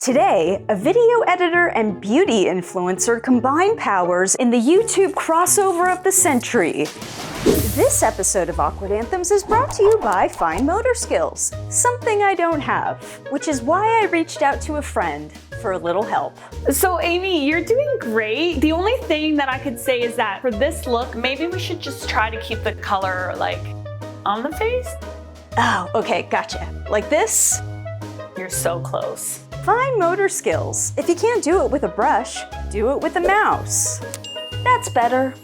Today, a video editor and beauty influencer combine powers in the YouTube crossover of the century. This episode of Awkward Anthems is brought to you by fine motor skills, something I don't have, which is why I reached out to a friend for a little help. So Amy, you're doing great. The only thing that I could say is that for this look, maybe we should just try to keep the color like on the face. Oh, okay, gotcha. Like this? You're so close. Fine motor skills. If you can't do it with a brush, do it with a mouse. That's better.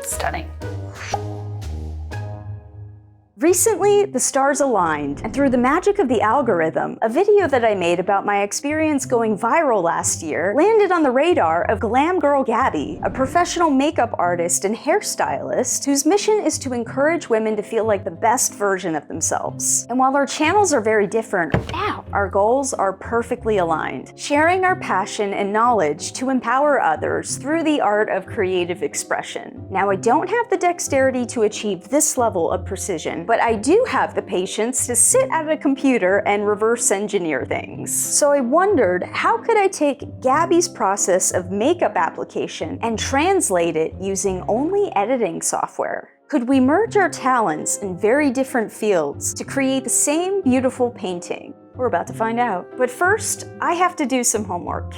Stunning. Recently, the stars aligned, and through the magic of the algorithm, a video that I made about my experience going viral last year landed on the radar of Glam girl Gabi, a professional makeup artist and hairstylist whose mission is to encourage women to feel like the best version of themselves. And while our channels are very different, our goals are perfectly aligned, sharing our passion and knowledge to empower others through the art of creative expression. Now, I don't have the dexterity to achieve this level of precision, but I do have the patience to sit at a computer and reverse engineer things. So I wondered, how could I take Gabi's process of makeup application and translate it using only editing software? Could we merge our talents in very different fields to create the same beautiful painting? We're about to find out. But first, I have to do some homework.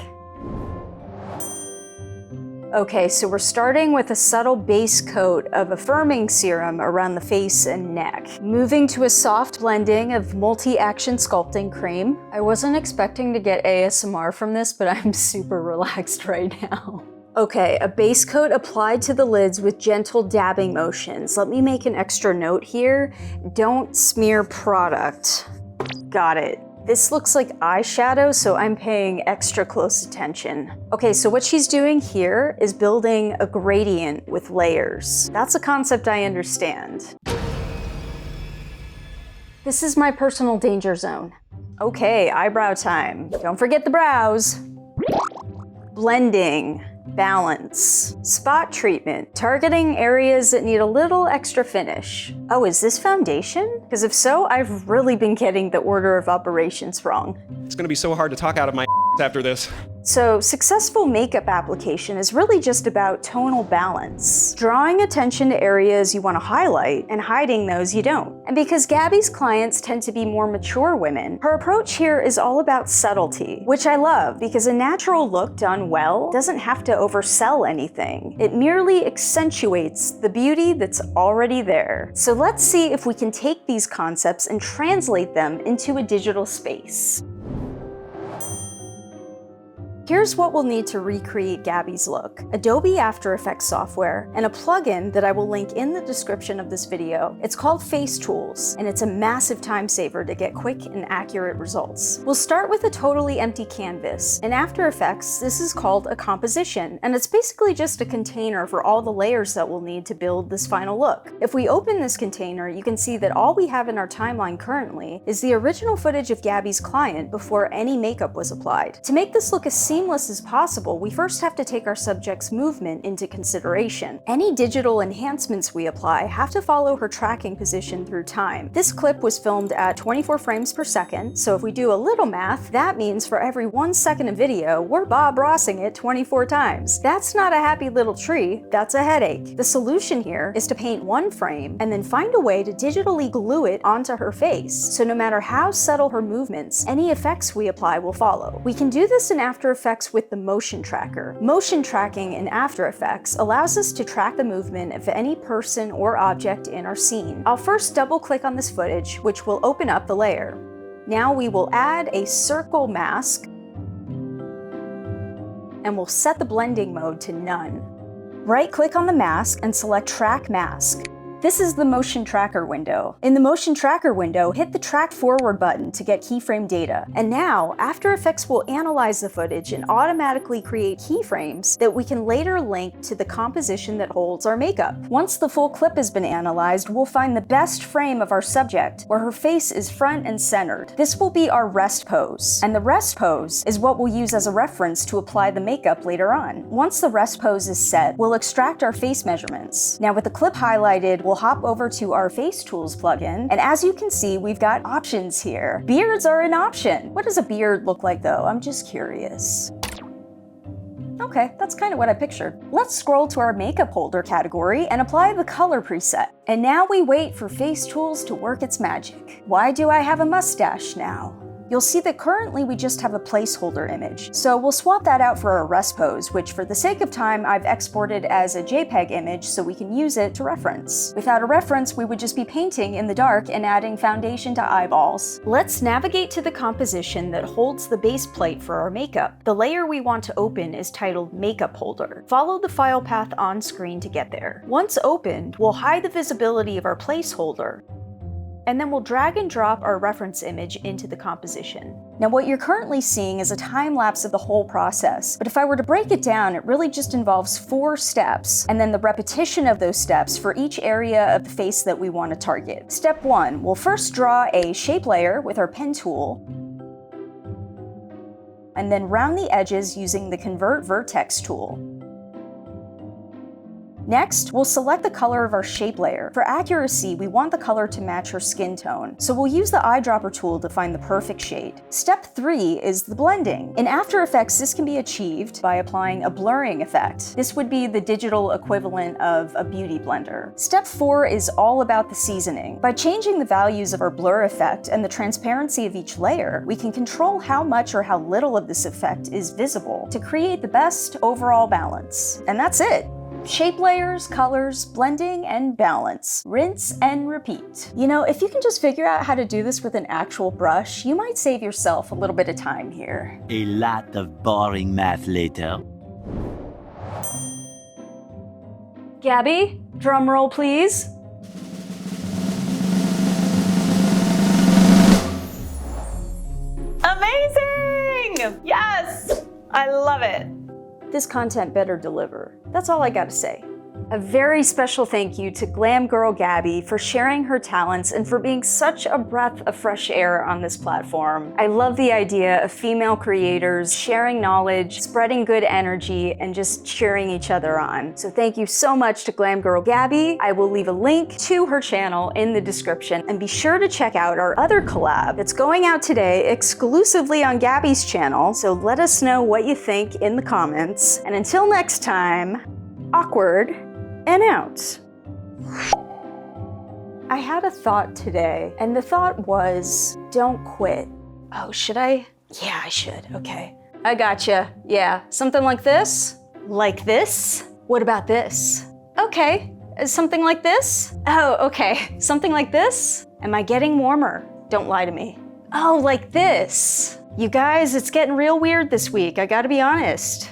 Okay, so we're starting with a subtle base coat of a firming serum around the face and neck. Moving to a soft blending of multi-action sculpting cream. I wasn't expecting to get ASMR from this, but I'm super relaxed right now. Okay, a base coat applied to the lids with gentle dabbing motions. Let me make an extra note here. Don't smear product. Got it. This looks like eyeshadow, so I'm paying extra close attention. Okay, so what she's doing here is building a gradient with layers. That's a concept I understand. This is my personal danger zone. Okay, eyebrow time. Don't forget the brows. Blending. Balance. Spot treatment, targeting areas that need a little extra finish. Oh, is this foundation? Because if so, I've really been getting the order of operations wrong. It's gonna be so hard to talk out of my after this. So, successful makeup application is really just about tonal balance, drawing attention to areas you want to highlight and hiding those you don't. And because Gabi's clients tend to be more mature women, her approach here is all about subtlety, which I love because a natural look done well doesn't have to oversell anything. It merely accentuates the beauty that's already there. So let's see if we can take these concepts and translate them into a digital space. Here's what we'll need to recreate Gabi's look. Adobe After Effects software and a plugin that I will link in the description of this video. It's called Face Tools, and it's a massive time saver to get quick and accurate results. We'll start with a totally empty canvas. In After Effects, this is called a composition, and it's basically just a container for all the layers that we'll need to build this final look. If we open this container, you can see that all we have in our timeline currently is the original footage of Gabi's client before any makeup was applied. To make this look as seamless as possible, we first have to take our subject's movement into consideration. Any digital enhancements we apply have to follow her tracking position through time. This clip was filmed at 24 frames per second, so if we do a little math, that means for every 1 second of video, we're Bob Rossing it 24 times. That's not a happy little tree, that's a headache. The solution here is to paint one frame and then find a way to digitally glue it onto her face, so no matter how subtle her movements, any effects we apply will follow. We can do this in After Effects with the motion tracker. Motion tracking in After Effects allows us to track the movement of any person or object in our scene. I'll first double click on this footage, which will open up the layer. Now we will add a circle mask and we'll set the blending mode to none. Right click on the mask and select Track Mask. This is the Motion Tracker window. In the Motion Tracker window, hit the Track Forward button to get keyframe data. And now, After Effects will analyze the footage and automatically create keyframes that we can later link to the composition that holds our makeup. Once the full clip has been analyzed, we'll find the best frame of our subject, where her face is front and centered. This will be our rest pose. And the rest pose is what we'll use as a reference to apply the makeup later on. Once the rest pose is set, we'll extract our face measurements. Now with the clip highlighted, we'll we'll hop over to our Face Tools plugin, and as you can see, we've got options here. Beards are an option. What does a beard look like though? I'm just curious. Okay, that's kind of what I pictured. Let's scroll to our makeup holder category and apply the color preset. And now we wait for Face Tools to work its magic. Why do I have a mustache now? You'll see that currently we just have a placeholder image, so we'll swap that out for a rest pose, which for the sake of time I've exported as a JPEG image so we can use it to reference. Without a reference, we would just be painting in the dark and adding foundation to eyeballs. Let's navigate to the composition that holds the base plate for our makeup. The layer we want to open is titled Makeup Holder. Follow the file path on screen to get there. Once opened, we'll hide the visibility of our placeholder, and then we'll drag and drop our reference image into the composition. Now what you're currently seeing is a time lapse of the whole process, but if I were to break it down, it really just involves 4 steps, and then the repetition of those steps for each area of the face that we want to target. Step 1, we'll first draw a shape layer with our pen tool, and then round the edges using the Convert Vertex tool. Next, we'll select the color of our shape layer. For accuracy, we want the color to match her skin tone, so we'll use the eyedropper tool to find the perfect shade. Step 3 is the blending. In After Effects, this can be achieved by applying a blurring effect. This would be the digital equivalent of a beauty blender. Step 4 is all about the seasoning. By changing the values of our blur effect and the transparency of each layer, we can control how much or how little of this effect is visible to create the best overall balance. And that's it. Shape layers, colors, blending, and balance. Rinse and repeat. You know, if you can just figure out how to do this with an actual brush, you might save yourself a little bit of time here. A lot of boring math later. Gabi, drum roll please. Amazing! Yes! I love it. This content better deliver. That's all I gotta say. A very special thank you to Glam Girl Gabi for sharing her talents and for being such a breath of fresh air on this platform. I love the idea of female creators sharing knowledge, spreading good energy, and just cheering each other on. So thank you so much to Glam Girl Gabi. I will leave a link to her channel in the description, and be sure to check out our other collab that's going out today exclusively on Gabi's channel. So let us know what you think in the comments. And until next time, awkward and out. I had a thought today, and the thought was, don't quit. Oh, should I? Yeah, I should, okay. I gotcha, yeah, something like this? Like this? What about this? Okay, something like this? Oh, okay, something like this? Am I getting warmer? Don't lie to me. Oh, like this. You guys, it's getting real weird this week, I gotta be honest.